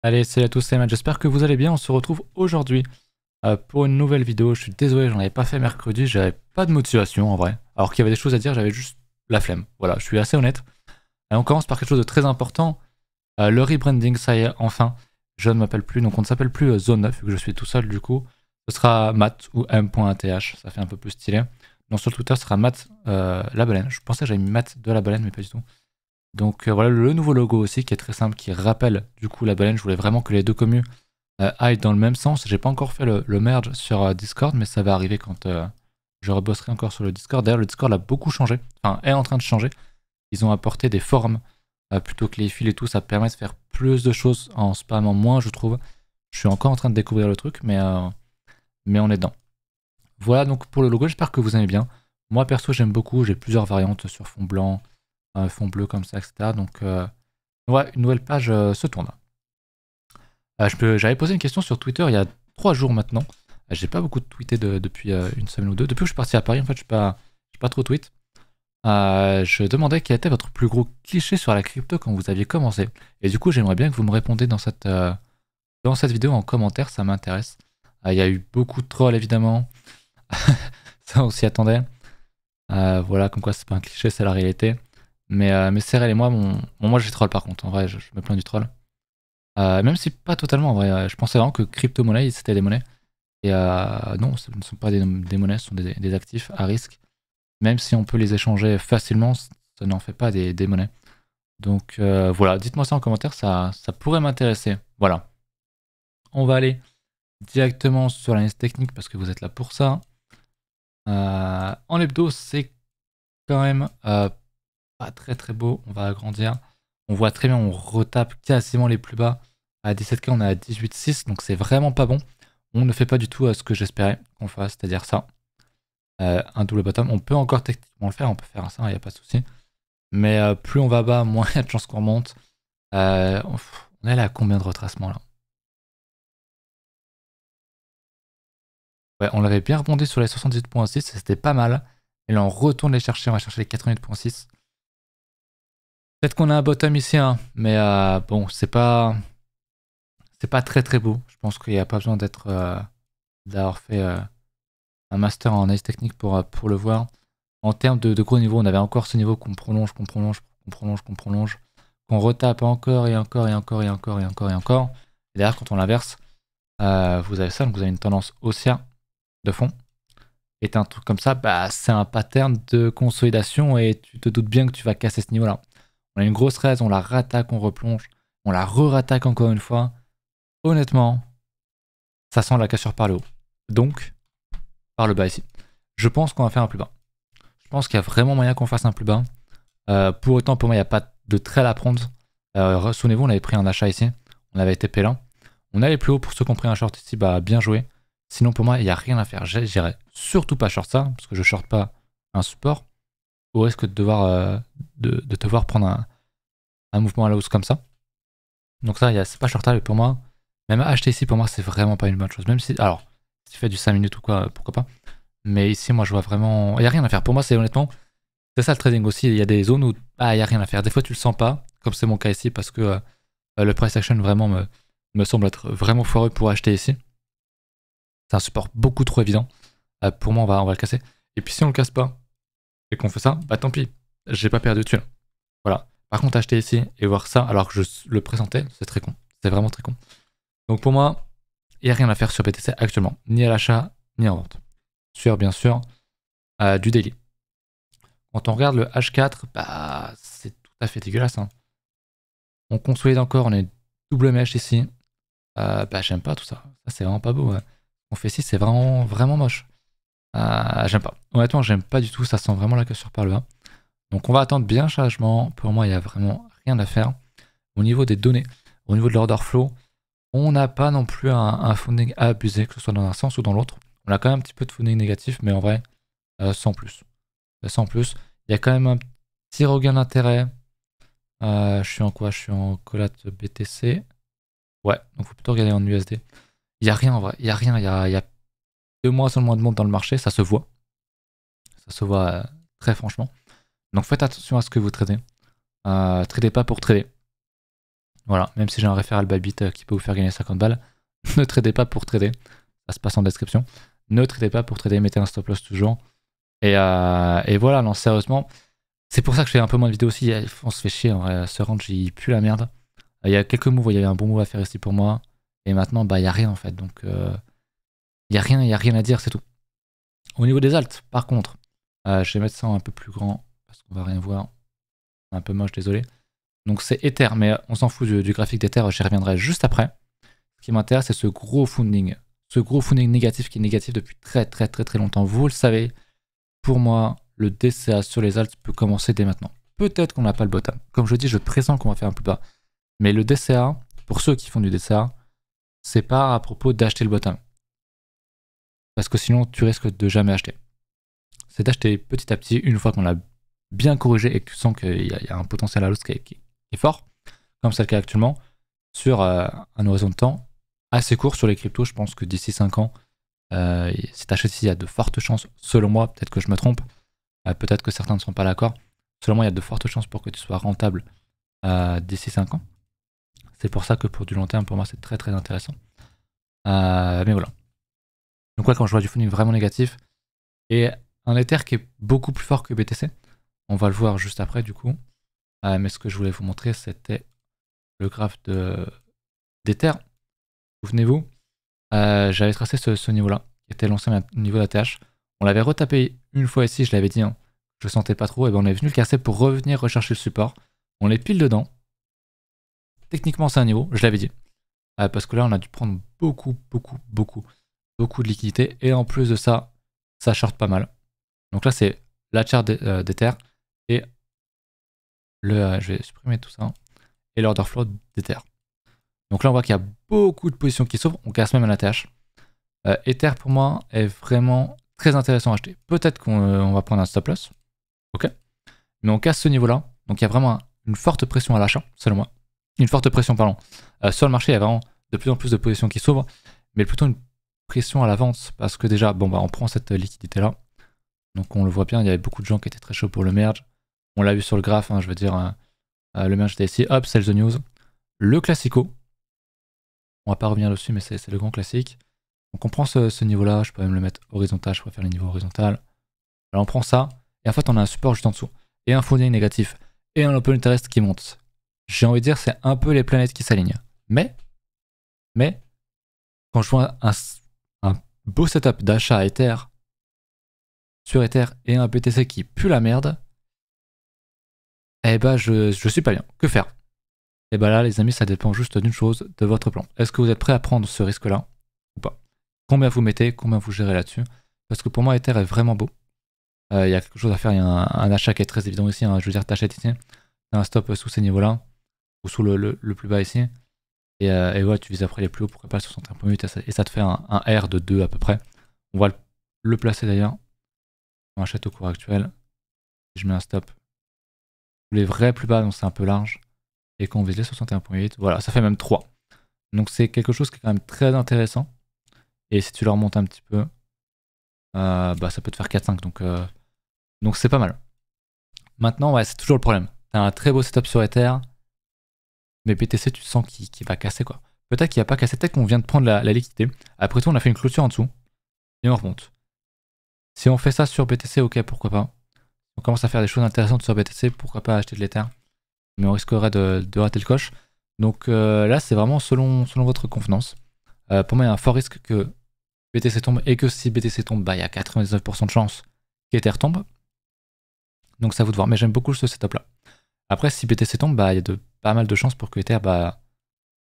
Allez, salut à tous, c'est Matt, j'espère que vous allez bien. On se retrouve aujourd'hui pour une nouvelle vidéo. Je suis désolé, j'en avais pas fait mercredi, j'avais pas de motivation en vrai. Alors qu'il y avait des choses à dire, j'avais juste la flemme. Voilà, je suis assez honnête. Et on commence par quelque chose de très important. Le rebranding, ça y est, enfin. Je ne m'appelle plus, donc on ne s'appelle plus Zone 9, vu que je suis tout seul du coup. Ce sera Matt ou M.ATH, ça fait un peu plus stylé. Donc sur le Twitter, ce sera Matt la baleine. Je pensais que j'avais mis Matt de la baleine, mais pas du tout. Donc voilà le nouveau logo aussi qui est très simple, qui rappelle du coup la baleine. Je voulais vraiment que les deux communes aillent dans le même sens. J'ai pas encore fait le merge sur Discord, mais ça va arriver quand je rebosserai encore sur le Discord. D'ailleurs, le Discord a beaucoup changé, enfin est en train de changer. Ils ont apporté des forums plutôt que les fils et tout. Ça permet de faire plus de choses en spammant moins, je trouve. Je suis encore en train de découvrir le truc, mais on est dedans. Voilà donc pour le logo, j'espère que vous aimez bien. Moi perso, j'aime beaucoup. J'ai plusieurs variantes sur fond blanc, fond bleu comme ça, etc. Donc ouais, une nouvelle page se tourne. J'avais posé une question sur Twitter il y a 3 jours maintenant. J'ai pas beaucoup de tweeté depuis une semaine ou deux. Depuis que je suis parti à Paris, en fait, je suis pas trop tweet. Je demandais quel était votre plus gros cliché sur la crypto quand vous aviez commencé. Et du coup, j'aimerais bien que vous me répondiez dans cette vidéo en commentaire, ça m'intéresse. Il y a eu beaucoup de trolls évidemment. Ça, on s'y attendait. Voilà, comme quoi c'est pas un cliché, c'est la réalité. Mais Cyril et moi, moi j'ai troll par contre. En vrai, je me plains du troll. Même si pas totalement en vrai. Je pensais vraiment que crypto-monnaie c'était des monnaies. Et non, ce ne sont pas des monnaies, ce sont des actifs à risque. Même si on peut les échanger facilement, ça n'en fait pas des monnaies. Donc voilà, dites-moi ça en commentaire, ça pourrait m'intéresser. Voilà. On va aller directement sur l'analyse technique parce que vous êtes là pour ça. En hebdo, c'est quand même pas très beau. On va agrandir. On voit très bien, on retape quasiment les plus bas. À 17K, on est à 18,6, donc c'est vraiment pas bon. On ne fait pas du tout ce que j'espérais qu'on fasse, c'est-à-dire ça. Un double bottom, on peut encore techniquement le faire, on peut faire ça, il n'y a pas de souci. Mais plus on va bas, moins il y a de chances qu'on remonte. On est allé à combien de retracements là? Ouais, on l'avait bien rebondi sur les 78.6, c'était pas mal. Et là on retourne les chercher, on va chercher les 88.6. Peut-être qu'on a un bottom ici, hein, mais bon, c'est pas très beau. Je pense qu'il n'y a pas besoin d'avoir fait un master en analyse technique pour le voir. En termes de gros niveaux, on avait encore ce niveau qu'on prolonge, qu'on retape encore et encore. Et derrière, quand on l'inverse, vous avez ça, donc vous avez une tendance haussière de fond. Et un truc comme ça, bah, c'est un pattern de consolidation et tu te doutes bien que tu vas casser ce niveau-là. On a une grosse raise, on la rattaque, on replonge, on la re-rattaque encore une fois. Honnêtement, ça sent la cassure par le haut. Donc, par le bas ici. Je pense qu'on va faire un plus bas. Je pense qu'il y a vraiment moyen qu'on fasse un plus bas. Pour autant, pour moi, il n'y a pas de trail à prendre. Souvenez-vous, on avait pris un achat ici. On avait été P1. On allait plus haut pour ceux qui ont pris un short ici, bah bien joué. Sinon, pour moi, il n'y a rien à faire. J'irai surtout pas short ça, parce que je short pas un support. Au risque de devoir, de devoir prendre un mouvement à la hausse comme ça. Donc ça, c'est pas shortable pour moi. Même acheter ici, pour moi, c'est vraiment pas une bonne chose. Même si, alors, si tu fais du 5 minutes ou quoi, pourquoi pas. Mais ici, moi, je vois vraiment... Il n'y a rien à faire. Pour moi, c'est honnêtement... C'est ça le trading aussi. Il y a des zones où il n'y a rien à faire. Des fois, tu le sens pas, comme c'est mon cas ici, parce que le price action vraiment me semble être vraiment foireux pour acheter ici. C'est un support beaucoup trop évident. Pour moi, on va le casser. Et puis si on le casse pas et qu'on fait ça, bah tant pis. J'ai pas perdu dessus. Voilà. Par contre, acheter ici et voir ça alors que je le présentais, c'est très con. C'est vraiment très con. Donc pour moi, il n'y a rien à faire sur BTC actuellement. Ni à l'achat, ni en vente. Sur, bien sûr, du daily. Quand on regarde le H4, bah c'est tout à fait dégueulasse. Hein. On consolide encore, on est double mèche ici. Bah j'aime pas tout ça. Ça c'est vraiment pas beau. Ouais. On fait ici, c'est vraiment moche. J'aime pas. Honnêtement, j'aime pas du tout. Ça sent vraiment la cassure par le bas. Donc on va attendre bien chargement. Pour moi, il n'y a vraiment rien à faire. Au niveau des données, au niveau de l'order flow, on n'a pas non plus un funding à abuser, que ce soit dans un sens ou dans l'autre. On a quand même un petit peu de funding négatif, mais en vrai, sans plus. Sans plus. Il y a quand même un petit regain d'intérêt. Je suis en quoi? Je suis en collat BTC. Ouais, donc faut plutôt regarder en USD. Il n'y a rien en vrai. Il y a rien. Il y a 2 mois seulement de monde dans le marché. Ça se voit. Ça se voit très franchement. Donc faites attention à ce que vous tradez. Tradez pas pour trader. Voilà, même si j'ai un référent Bybit qui peut vous faire gagner 50 balles, ne tradez pas pour trader. Ça se passe en description. Ne tradez pas pour trader, mettez un stop loss toujours. Et voilà, non, sérieusement, c'est pour ça que je fais un peu moins de vidéos aussi. On se fait chier, en vrai, ce range, il pue la merde. Il y a quelques moves, il y avait un bon move à faire ici pour moi. Et maintenant, bah, il n'y a rien en fait. Donc, il n'y a rien à dire, c'est tout. Au niveau des alts, par contre, je vais mettre ça un peu plus grand parce qu'on va rien voir. C'est un peu moche, désolé. Donc, c'est Ether, mais on s'en fout du graphique d'Ether, j'y reviendrai juste après. Ce qui m'intéresse, c'est ce gros funding. Ce gros funding négatif qui est négatif depuis très longtemps. Vous le savez, pour moi, le DCA sur les alts peut commencer dès maintenant. Peut-être qu'on n'a pas le bottom. Comme je dis, je pressens qu'on va faire un plus bas. Mais le DCA, pour ceux qui font du DCA, c'est pas à propos d'acheter le bottom. Parce que sinon, tu risques de jamais acheter. C'est d'acheter petit à petit, une fois qu'on l'a bien corrigé et que tu sens qu'il y a un potentiel à l'autre qui est fort, comme c'est le cas actuellement, sur un horizon de temps assez court sur les cryptos. Je pense que d'ici 5 ans, si tu achètes ici, il y a de fortes chances, selon moi, peut-être que je me trompe, peut-être que certains ne sont pas d'accord, selon moi, il y a de fortes chances pour que tu sois rentable d'ici 5 ans. C'est pour ça que pour du long terme, pour moi, c'est très intéressant. Mais voilà. Donc ouais, quand je vois du funding vraiment négatif, et un Ether qui est beaucoup plus fort que BTC, on va le voir juste après du coup. Mais ce que je voulais vous montrer, c'était le graphe d'Ether. Souvenez-vous, j'avais tracé ce niveau-là, qui était l'ancien niveau d'ATH. On l'avait retapé une fois ici, je l'avais dit, hein, je sentais pas trop, et ben on est venu le casser pour revenir rechercher le support. On est pile dedans. Techniquement, c'est un niveau, je l'avais dit. Parce que là, on a dû prendre beaucoup de liquidité, et en plus de ça, ça short pas mal. Donc là, c'est la chart d'Ether et je vais supprimer tout ça, et l'order flow d'Ether. Donc là, on voit qu'il y a beaucoup de positions qui s'ouvrent, on casse même un ATH. Ether, pour moi, est vraiment très intéressant à acheter. Peut-être qu'on va prendre un stop loss, ok, mais on casse ce niveau-là, donc il y a vraiment une forte pression à l'achat, selon moi. Une forte pression, pardon. Sur le marché, il y a vraiment de plus en plus de positions qui s'ouvrent, mais plutôt une pression à la vente, parce que déjà, bon, bah, on prend cette liquidité-là. Donc on le voit bien, il y avait beaucoup de gens qui étaient très chauds pour le merge. On l'a vu sur le graphe, hein, je veux dire, le merge était ici, hop, sell the news. Le classico, on va pas revenir dessus, mais c'est le grand classique. Donc on prend ce niveau-là, je peux même le mettre horizontal, je préfère le niveau horizontal. Alors on prend ça, et en fait on a un support juste en dessous, et un funding négatif, et un open interest qui monte. J'ai envie de dire, c'est un peu les planètes qui s'alignent. Mais, quand je vois un beau setup d'achat Ether, sur Ether, et un BTC qui pue la merde, eh ben je suis pas bien. Que faire? Et ben là, les amis, ça dépend juste d'une chose, de votre plan. Est-ce que vous êtes prêt à prendre ce risque-là ou pas? Combien vous mettez, combien vous gérez là-dessus? Parce que pour moi, Ether est vraiment beau. Il y a quelque chose à faire, il y a un achat qui est très évident ici. Hein. Je veux dire, t'achètes ici, t'as un stop sous ces niveaux-là, ou sous le plus bas ici. Et ouais, tu vises après les plus hauts, pourquoi pas le 61.8, et ça te fait un R de 2 à peu près. On va le placer d'ailleurs. On achète au cours actuel. Je mets un stop. Les vrais plus bas, donc c'est un peu large. Et quand on vise les 61.8, voilà, ça fait même 3. Donc c'est quelque chose qui est quand même très intéressant. Et si tu le remontes un petit peu, bah ça peut te faire 4-5. Donc c'est pas mal. Maintenant, ouais, c'est toujours le problème. T'as un très beau setup sur Ether, mais BTC, tu sens qu'il va casser quoi. Peut-être qu'il va pas casser, peut-être qu'on vient de prendre la liquidité. Après tout, on a fait une clôture en dessous. Et on remonte. Si on fait ça sur BTC, ok, pourquoi pas. On commence à faire des choses intéressantes sur BTC, pourquoi pas acheter de l'Ether. Mais on risquerait de rater le coche. Donc là, c'est vraiment selon votre convenance. Pour moi, il y a un fort risque que BTC tombe, et que si BTC tombe, bah, il y a 99% de chances qu'Ether tombe. Donc ça à vous de voir. Mais j'aime beaucoup ce setup-là. Après, si BTC tombe, bah, il y a pas mal de chances pour que Ether, bah,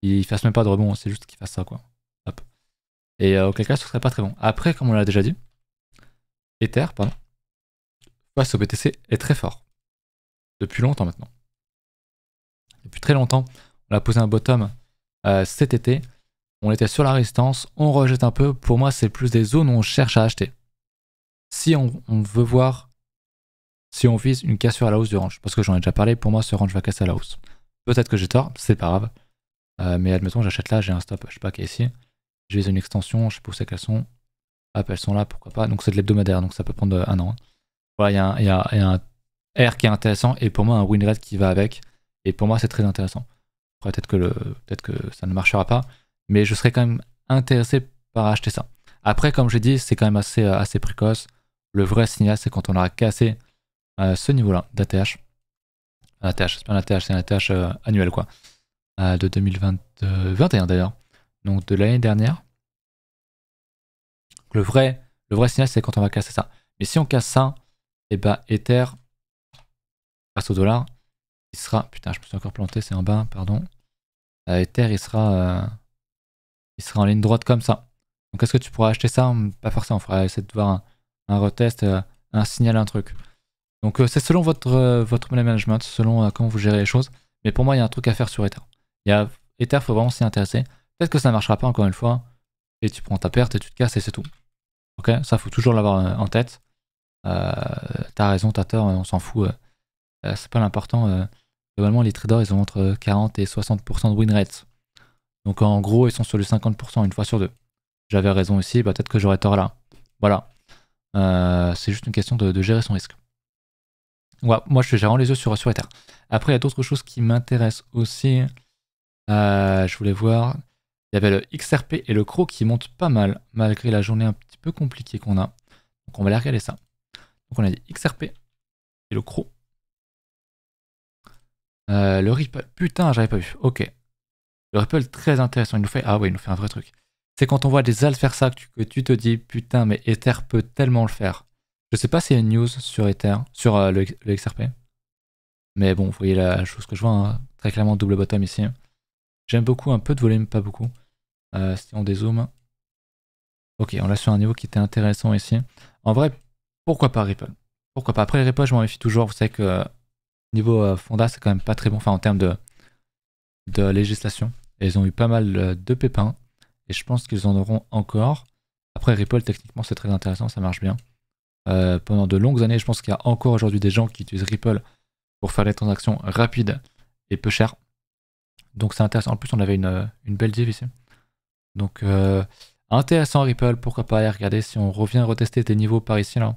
il fasse même pas de rebond. C'est juste qu'il fasse ça, quoi. Hop. Et auquel cas, ce serait pas très bon. Après, comme on l'a déjà dit, Ether, pardon, face au BTC est très fort. Depuis longtemps maintenant. Depuis très longtemps, on a posé un bottom cet été. On était sur la résistance, on rejette un peu. Pour moi, c'est plus des zones où on cherche à acheter. Si on veut voir, si on vise une cassure à la hausse du range, parce que j'en ai déjà parlé, pour moi, ce range va casser à la hausse. Peut-être que j'ai tort, c'est pas grave. Mais admettons, j'achète là, j'ai un stop, je sais pas qui est ici. Je vise une extension, je sais pas où c'est qu'elles sont. Hop, elles sont là, pourquoi pas. Donc c'est de l'hebdomadaire, donc ça peut prendre un an. Hein. Voilà, il y a un R qui est intéressant, et pour moi, un win rate qui va avec. Et pour moi, c'est très intéressant. Peut-être que ça ne marchera pas, mais je serais quand même intéressé par acheter ça. Après, comme j'ai dit, c'est quand même assez précoce. Le vrai signal, c'est quand on aura cassé ce niveau-là d'ATH. ATH, c'est pas un ATH, c'est un ATH annuel, quoi. De 2021 d'ailleurs. Donc de l'année dernière. Le vrai signal, c'est quand on va casser ça. Mais si on casse ça, et bah Ether, grâce au dollar, il sera... Putain, je me suis encore planté, c'est en bas, pardon. Ether, il sera en ligne droite comme ça. Donc est-ce que tu pourras acheter ça? Pas forcément, il faudra essayer de voir un retest, un signal, un truc. Donc c'est selon votre money management, selon comment vous gérez les choses. Mais pour moi, il y a un truc à faire sur Ether. Ether, il faut vraiment s'y intéresser. Peut-être que ça ne marchera pas encore une fois. Et tu prends ta perte et tu te casses et c'est tout. Ok, ça faut toujours l'avoir en tête. T'as raison, t'as tort, on s'en fout. C'est pas l'important. Globalement, les traders, ils ont entre 40 et 60% de win rate. Donc en gros, ils sont sur les 50% une fois sur deux. J'avais raison ici, bah, peut-être que j'aurais tort là. Voilà. C'est juste une question de gérer son risque. Ouais, moi, j'ai vraiment les yeux sur Ether. Après, il y a d'autres choses qui m'intéressent aussi. Je voulais voir. Il y avait le XRP et le CRO qui montent pas mal, malgré la journée un petit peu compliquée qu'on a. Donc on va aller regarder ça. Donc on a dit XRP et le CRO. Le Ripple. Putain, j'avais pas vu. Ok. Le Ripple, très intéressant. Il nous fait... Ah ouais, il nous fait un vrai truc. C'est quand on voit des alts faire ça que tu te dis, putain, mais Ether peut tellement le faire. Je sais pas s'il y a une news sur Ether, sur le XRP. Mais bon, vous voyez la chose que je vois. Hein. Très clairement, double bottom ici. J'aime beaucoup, un peu de volume, pas beaucoup. Si on dézoome. Ok, on l'a sur un niveau qui était intéressant ici. En vrai, pourquoi pas Ripple? Pourquoi pas? Après, les Ripple, je m'en méfie toujours. Vous savez que niveau fonda, c'est quand même pas très bon. Enfin, en termes de législation. Et ils ont eu pas mal de pépins. Et je pense qu'ils en auront encore. Après, Ripple, techniquement, c'est très intéressant. Ça marche bien. Pendant de longues années, je pense qu'il y a encore aujourd'hui des gens qui utilisent Ripple pour faire des transactions rapides et peu chères. Donc c'est intéressant. En plus, on avait une belle div ici. Donc intéressant Ripple, pourquoi pas aller regarder si on revient retester des niveaux par ici là.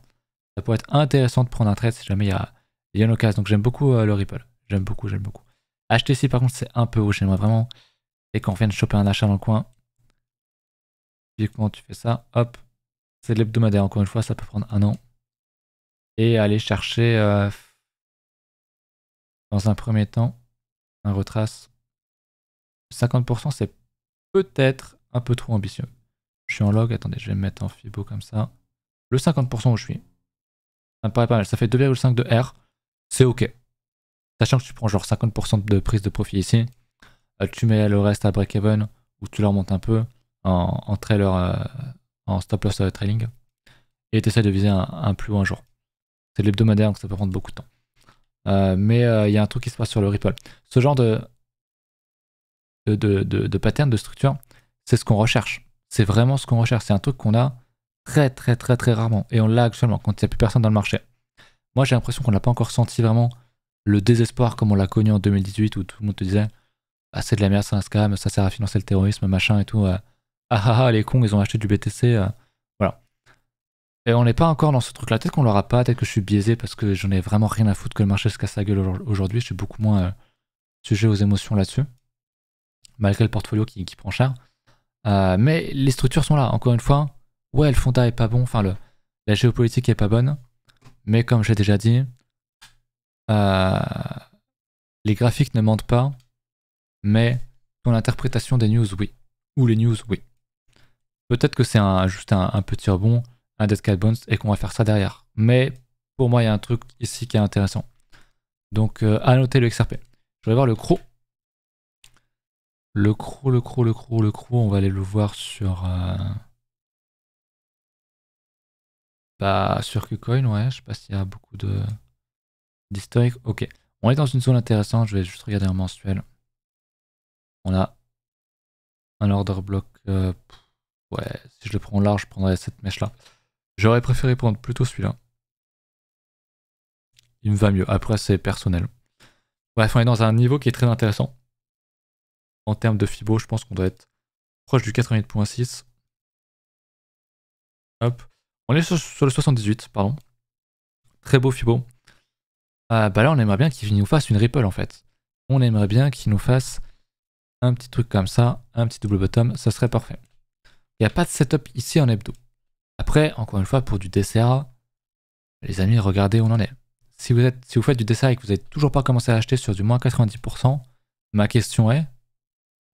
Ça pourrait être intéressant de prendre un trade si jamais il y a une occasion. Donc j'aime beaucoup le Ripple. J'aime beaucoup. Acheter ici par contre c'est un peu haut. J'aimerais vraiment et qu'on vienne choper un achat dans le coin. Puis comment tu fais ça? Hop. C'est de l'hebdomadaire encore une fois, ça peut prendre un an. Et aller chercher dans un premier temps un retrace. 50% c'est peut-être un peu trop ambitieux. Je suis en log, attendez, je vais me mettre en Fibo comme ça. Le 50% où je suis. Ça me paraît pas mal, ça fait 2,5 de R. C'est ok. Sachant que tu prends genre 50% de prise de profit ici. Tu mets le reste à break-even ou tu leur montes un peu en trailer, en stop loss trailing. Et tu essaies de viser un plus haut un jour. C'est de l'hebdomadaire donc ça peut prendre beaucoup de temps. Mais il y a un truc qui se passe sur le Ripple. Ce genre de pattern, de structure, c'est ce qu'on recherche. C'est vraiment ce qu'on recherche. C'est un truc qu'on a très rarement. Et on l'a actuellement quand il n'y a plus personne dans le marché. Moi j'ai l'impression qu'on n'a pas encore senti vraiment le désespoir comme on l'a connu en 2018 où tout le monde te disait ah, c'est de la merde, c'est un scam, ça sert à financer le terrorisme, machin et tout. Les cons, ils ont acheté du BTC. Voilà. Et on n'est pas encore dans ce truc-là. Peut-être qu'on l'aura pas, peut-être que je suis biaisé parce que j'en ai vraiment rien à foutre que le marché se casse la gueule aujourd'hui. Je suis beaucoup moins sujet aux émotions là-dessus. Malgré le portfolio qui prend cher. Mais les structures sont là, encore une fois. Ouais, le fonda est pas bon, enfin la géopolitique est pas bonne. Mais comme j'ai déjà dit, les graphiques ne mentent pas. Mais ton interprétation des news, oui. Ou les news, oui. Peut-être que c'est juste un petit rebond, un dead cat bounce, et qu'on va faire ça derrière. Mais pour moi, il y a un truc ici qui est intéressant. Donc, à noter le XRP. Je vais voir le CRO. Le CRO, on va aller le voir sur... sur KuCoin, ouais. Je sais pas s'il y a beaucoup d'historique. Ok. On est dans une zone intéressante. Je vais juste regarder un mensuel. On a un order block. Ouais, si je le prends large, je prendrais cette mèche-là. J'aurais préféré prendre plutôt celui-là. Il me va mieux. Après, c'est personnel. Bref, on est dans un niveau qui est très intéressant. En termes de Fibo, je pense qu'on doit être proche du 88.6. Hop. On est sur le 78, pardon. Très beau Fibo. Là, on aimerait bien qu'il nous fasse une Ripple, en fait. On aimerait bien qu'il nous fasse un petit truc comme ça, un petit double bottom, ça serait parfait. Il n'y a pas de setup ici en hebdo. Après, encore une fois, pour du DCA, les amis, regardez où on en est. Si vous faites du DCA et que vous n'avez toujours pas commencé à acheter sur du moins 90%, ma question est,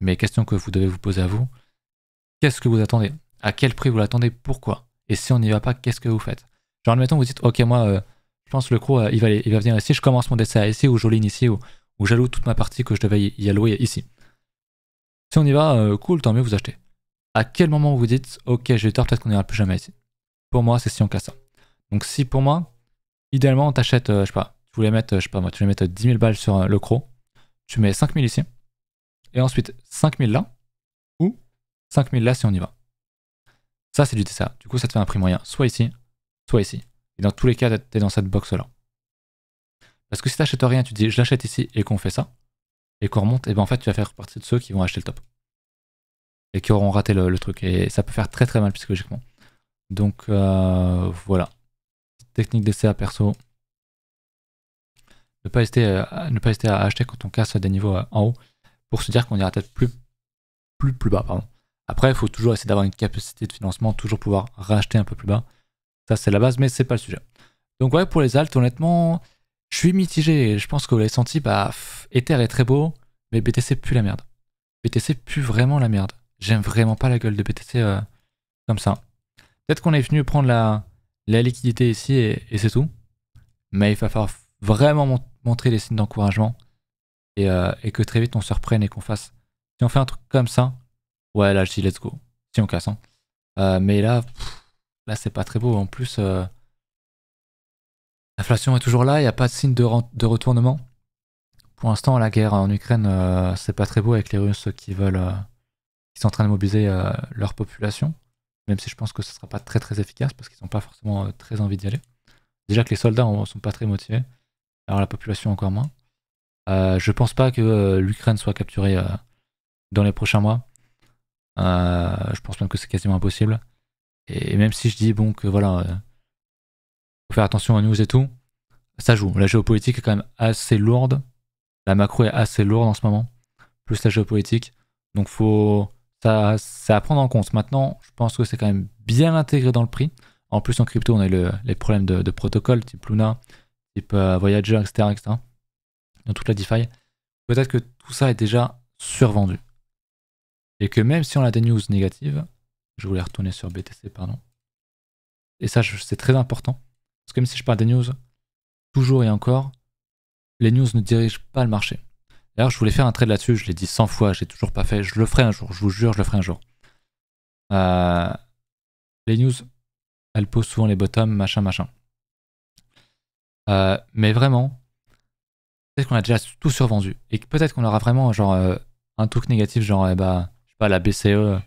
mes questions que vous devez vous poser à vous, qu'est-ce que vous attendez? À quel prix vous l'attendez? Pourquoi? Et si on n'y va pas, qu'est-ce que vous faites? Genre, admettons, vous dites, ok, moi, je pense que le CRO, il va venir ici, je commence mon DCA ici, ou j'all-in ici, ou j'alloue toute ma partie que je devais y allouer ici. Si on y va, cool, tant mieux, vous achetez. À quel moment vous dites, ok, j'ai eu tort, peut-être qu'on n'ira plus jamais ici? Pour moi, c'est si on casse ça. Donc si pour moi, idéalement, t'achètes, je sais pas, tu voulais mettre, je sais pas moi, tu voulais mettre 10 000 balles sur le CRO, tu mets 5 000 ici, et ensuite 5 000 là, ou 5 000 là si on y va. Ça, c'est du DCA. Du coup, ça te fait un prix moyen, soit ici, soit ici. Et dans tous les cas, t'es dans cette box-là. Parce que si t'achètes rien, tu dis, je l'achète ici, et qu'on fait ça, et qu'on remonte, et ben en fait, tu vas faire partie de ceux qui vont acheter le top. Et qui auront raté le truc. Et ça peut faire très très mal psychologiquement. Donc voilà. Technique DCA perso. Ne pas hésiter à acheter quand on casse des niveaux en haut pour se dire qu'on ira peut-être plus bas. Pardon. Après, il faut toujours essayer d'avoir une capacité de financement, toujours pouvoir racheter un peu plus bas. Ça, c'est la base, mais c'est pas le sujet. Donc ouais, pour les alts, honnêtement, je suis mitigé. Je pense que vous l'avez senti, Ether est très beau, mais BTC pue la merde. BTC pue vraiment la merde. J'aime vraiment pas la gueule de BTC comme ça. Peut-être qu'on est venu prendre la liquidité ici et c'est tout. Mais il va falloir vraiment montrer des signes d'encouragement et que très vite on se reprenne et qu'on fasse. Si on fait un truc comme ça, ouais, là je dis let's go. Si on casse. Mais là, là c'est pas très beau. En plus, l'inflation est toujours là, il n'y a pas de signe de retournement. Pour l'instant, la guerre en Ukraine, c'est pas très beau avec les Russes qui sont en train de mobiliser leur population. Même si je pense que ce sera pas très très efficace parce qu'ils n'ont pas forcément très envie d'y aller. Déjà que les soldats sont pas très motivés, alors la population encore moins. Je pense pas que l'Ukraine soit capturée dans les prochains mois. Je pense même que c'est quasiment impossible. Et même si je dis bon que voilà, faut faire attention aux news et tout, ça joue. La géopolitique est quand même assez lourde. La macro est assez lourde en ce moment, plus la géopolitique. Donc c'est à prendre en compte. Maintenant, je pense que c'est quand même bien intégré dans le prix. En plus, en crypto, on a eu les problèmes de protocole, type Luna, type Voyager, etc., etc. Dans toute la DeFi. Peut-être que tout ça est déjà survendu. Et que même si on a des news négatives, je voulais retourner sur BTC, pardon. Et ça, c'est très important. Parce que même si je parle des news, toujours et encore, les news ne dirigent pas le marché. D'ailleurs, je voulais faire un trade là-dessus, je l'ai dit 100 fois, j'ai toujours pas fait. Je le ferai un jour, je vous jure, je le ferai un jour. Les news, elles posent souvent les bottoms, machin, machin. Mais vraiment, peut-être qu'on a déjà tout survendu. Et peut-être qu'on aura vraiment genre un truc négatif, genre je sais pas, la BCE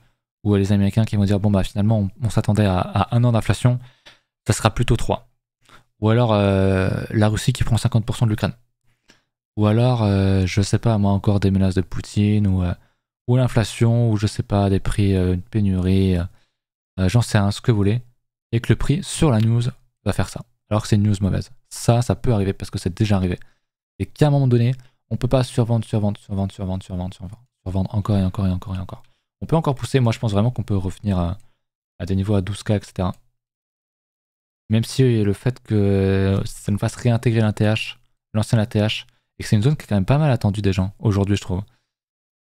ou les Américains qui vont dire bon bah finalement on s'attendait à un an d'inflation, ça sera plutôt 3. Ou alors la Russie qui prend 50% de l'Ukraine. Ou alors, je sais pas, moi encore des menaces de Poutine, ou l'inflation, ou je sais pas, des prix, une pénurie, j'en sais rien, ce que vous voulez, et que le prix sur la news va faire ça, alors que c'est une news mauvaise. Ça peut arriver parce que c'est déjà arrivé. Et qu'à un moment donné, on peut pas survendre encore et encore et encore et encore. On peut encore pousser, moi je pense vraiment qu'on peut revenir à des niveaux à 12K, etc. Même si le fait que ça nous fasse réintégrer l'ancien ATH, et que c'est une zone qui est quand même pas mal attendue des gens aujourd'hui, je trouve.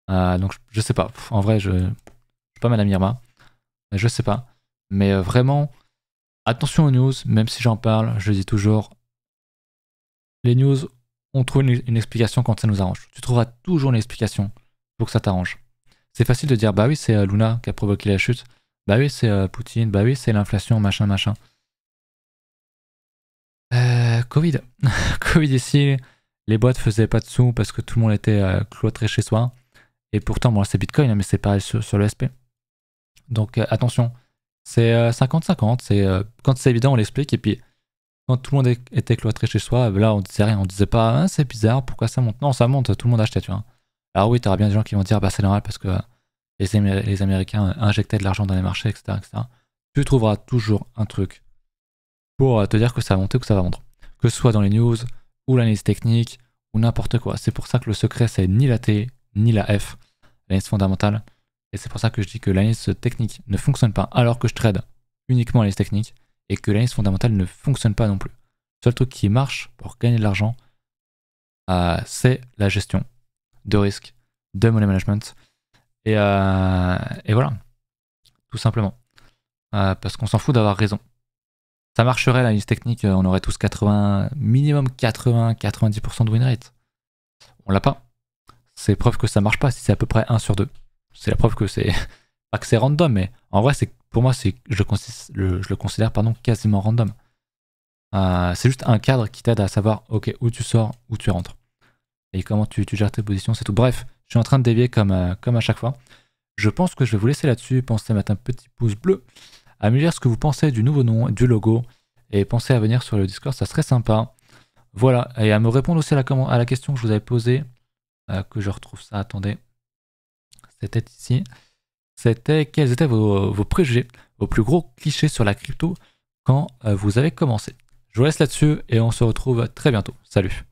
Donc je sais pas. En vrai, je suis pas Madame Irma. Je sais pas. Mais vraiment, attention aux news, même si j'en parle, je dis toujours, les news, on trouve une explication quand ça nous arrange. Tu trouveras toujours une explication pour que ça t'arrange. C'est facile de dire, bah oui, c'est Luna qui a provoqué la chute. Bah oui, c'est Poutine. Bah oui, c'est l'inflation, machin, machin. Covid. Covid ici, les boîtes faisaient pas de sous parce que tout le monde était cloîtré chez soi. Et pourtant, bon, c'est Bitcoin, mais c'est pareil sur le SP. Donc attention, c'est 50-50. Quand c'est évident, on l'explique. Et puis, quand tout le monde était cloîtré chez soi, là, on disait rien. On disait pas, ah, c'est bizarre, pourquoi ça monte? Non, ça monte, tout le monde achetait, tu vois. Alors oui, t'auras bien des gens qui vont dire, bah c'est normal parce que les Américains injectaient de l'argent dans les marchés, etc., etc. Tu trouveras toujours un truc pour te dire que ça va monter ou que ça va vendre. Que ce soit dans les news, ou l'analyse technique, ou n'importe quoi. C'est pour ça que le secret, c'est ni la T, ni la F. l'analyse fondamentale. Et c'est pour ça que je dis que l'analyse technique ne fonctionne pas alors que je trade uniquement l'analyse technique et que l'analyse fondamentale ne fonctionne pas non plus. Le seul truc qui marche pour gagner de l'argent, c'est la gestion de risque, de money management. Et voilà, tout simplement. Parce qu'on s'en fout d'avoir raison. Ça marcherait l'analyse technique, on aurait tous 80, minimum 80-90% de win rate. On l'a pas. C'est preuve que ça marche pas si c'est à peu près 1 sur 2. C'est la preuve que c'est pas que c'est random, mais en vrai, pour moi, je le considère quasiment random. C'est juste un cadre qui t'aide à savoir ok, où tu sors, où tu rentres. Et comment tu gères tes positions, c'est tout. Bref, je suis en train de dévier comme à chaque fois. Je pense que je vais vous laisser là-dessus. Pensez à mettre un petit pouce bleu, à me dire ce que vous pensez du nouveau nom, du logo, et pensez à venir sur le Discord, ça serait sympa. Voilà, et à me répondre aussi à la question que je vous avais posée, que je retrouve ça, attendez. C'était ici. C'était quels étaient vos préjugés, vos plus gros clichés sur la crypto quand vous avez commencé. Je vous laisse là-dessus et on se retrouve très bientôt. Salut!